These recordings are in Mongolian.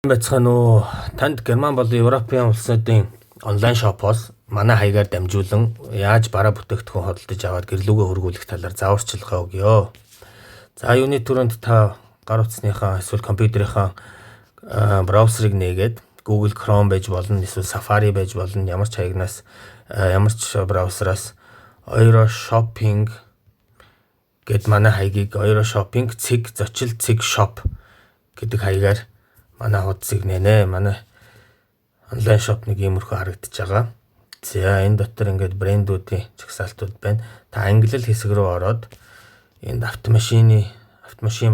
Байцгаана уу? Танд Герман болон Европын улсуудын онлайн шопоос манай хаягаар дамжуулан яаж бараа бүтээгдэхүүн хөдөлж аваад гэрлүүгээ хөргүүлэх талаар зааварчилгаа өгье. За юуны түрүүнд та гар утасныхаа эсвэл компьютерийнхаа браузерыг нээгээд Google Chrome байж болно, эсвэл Safari байж болно, ямар ч хаягнаас ямар ч браузераас Euroshopping гэд манай хаягийг Euroshopping зочил shop гэдэг хаягаар манай хуудсыг нэнэ. Манай онлайн шоп нэг иймэрхүү харагдаж байгаа. За энэ дотор ингээд брэндүүдийн чагсаалтууд байна. Та англи хэсэг рүү ороод энд автомашины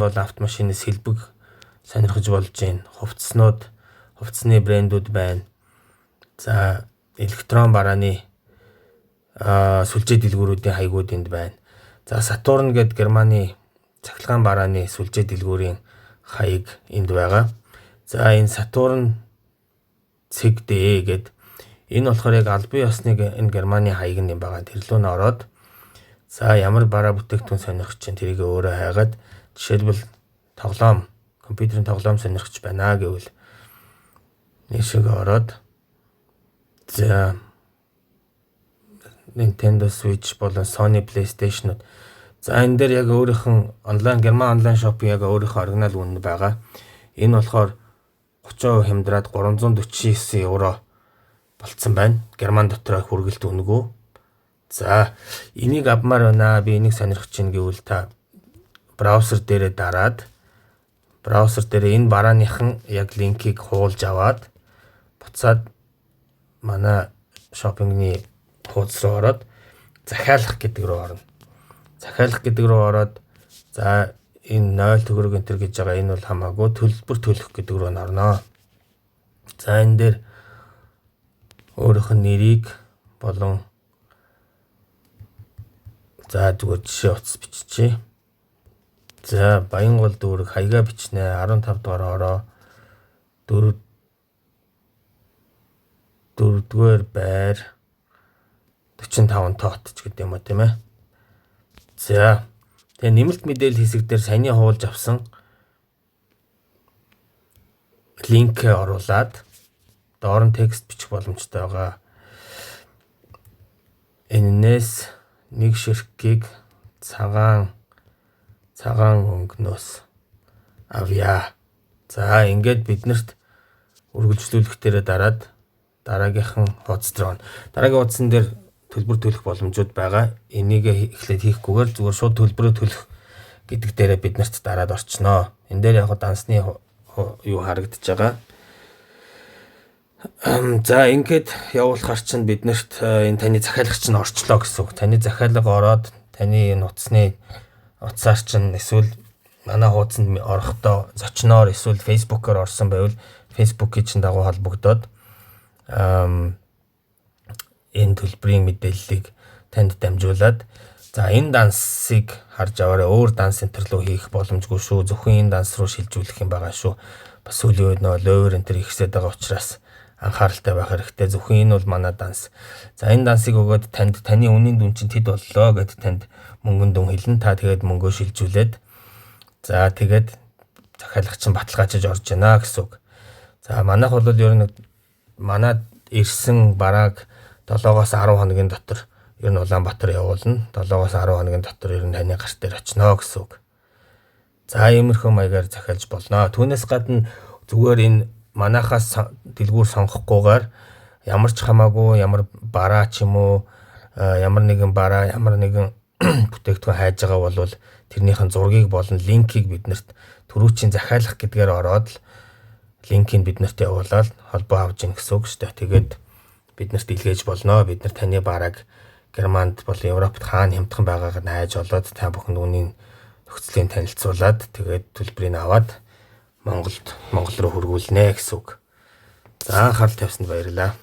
болон автомашины сэлбэг сонирхож болж байна. Хувцсны брэндүүд байна. За электрон барааны сүлжээ дэлгүүрүүдийн хаягууд энд байна. За Saturn гэдэг Германы цахилгаан барааны сүлжээ дэлгүүрийн хаяг энд байгаа. За энэ Saturn CD гэд энэ болохоор яг албан ёсны энэ Германы хаяг юм байгаа. Тэр рүү ороод за ямар бараа бүтээгдэхүүн сонирхож чинь тэрийг өөрөө хайгаад жишээлбэл компьютерийн тоглоом сонирхож байна гэвэл нэшиг ороод за Nintendo Switch болон Sony PlayStation. За энэ дээр яг өөрийнх нь Герман онлайн шопын яг өөрийнхөө оригинал үнэ байгаа. Энэ болохоор 30% хямдраад 349 евро болцсон байна. Герман дотроо хүргэлт үнэгүй. За энийг авмаар байна. Би энийг сонирхож чинь гэвэл та браузер дээрээ дараад браузер дээр энэ барааныхан яг линкийг хуулж аваад буцаад манай шопингны хуудас руу ороод захиалах гэдэг рүү орно. Захиалах гэдэг рүү ороод за энэ 0 төгрөг энтер гэж байгаа энэ бол хамаагүй төлбөр төлөх гэдэг рүү орно. За энэ дээр өөрийнх нь нэрийг болон за зүгээр жишээ утас биччихье. За Баянгол дүүрэг хаягаа бичнэ. 15 дугаар ороо 4-р байр 45 тоот ч гэдэг юм уу тийм ээ. За тэгээ нэмэлт мэдээлэл хэсэг дээр саяны хуулж авсан линк оруулаад доор нь текст бичих боломжтой байгаа. Энэс нэг ширхгийг цагаан өнгөнөөс авъя. За ингээд биднэрт үргэлжлүүлэхтэрээ дараад дараагийнхан хуудас руу. Дараагийн хуудсан дээр төлбөр төлөх боломжууд байгаа. Энийг эхлээд хийхгүйгээр зүгээр шууд төлбөрөө төлөх гэдэг дээрээ биднэрт дараад орчноо. Энэ дээр яг дансны юу харагдаж байгаа. За ингээд явуулахар чинь биднэрт энэ таны захиалга чинь орчлоо гэсэн үг. Таны захиалга ороод таны энэ утсаар чинь эсвэл манай хуудсанд орохдоо зочноор эсвэл фейсбүүкээр орсон байвал фейсбүүкийн чинь дагуу холбогдоод энэ төлбөрийн мэдээллийг танд дамжуулаад за энэ дансыг харж аваарай. Өөр данс центр руу хийх боломжгүй шүү. Зөвхөн энэ данс руу шилжүүлэх юм байгаа шүү. Бас үлийн үед ловер энтер ихсээд байгаа учраас анхааралтай байх хэрэгтэй. Зөвхөн энэ бол манай данс. За энэ дансыг өгөөд таны үнийн дүн чинь тэд боллоо гэд танд мөнгөн дүн хэлнэ. Та тэгээд мөнгөө шилжүүлээд за тэгээд захиалга чинь баталгаажиж орж байна гэсэн үг. За манайх бол ер нь манад ирсэн барааг 7-оос 10 хоногийн дотор ер нь Улаанбаатар явуулна. 7-оос 10 хоногийн дотор ер нь таны гарт дээр очино гэсэн үг. За иймэрхүү маягаар захиалж болно. Түүнээс гадна зүгээр энэ манайхаас дэлгүүр сонгохгүйгээр ямар ч хамаагүй ямар бараа ч юм уу ямар нэгэн бараа ямар нэгэн бүтээгдэхүүн хайж байгаа бол тэрнийхэн зургийг болон линкийг биднэрт түрүүчийн захиалах гэдгээр ороод линкийг биднэрт явуулаад холбоо авч ийн гэсэн үг шүү дээ. Тэгээд биднэрт илгээж болно. Бид нар таны барааг Германд болон Европт хаана хямдхан байгааг нь хайж олоод та бүхэн үүний нөхцөлийг танилцуулаад тэгээд төлбөрийг аваад Монгол руу хөргүүлнэ гэсэн үг. За анхаарал тавьсанд баярлалаа.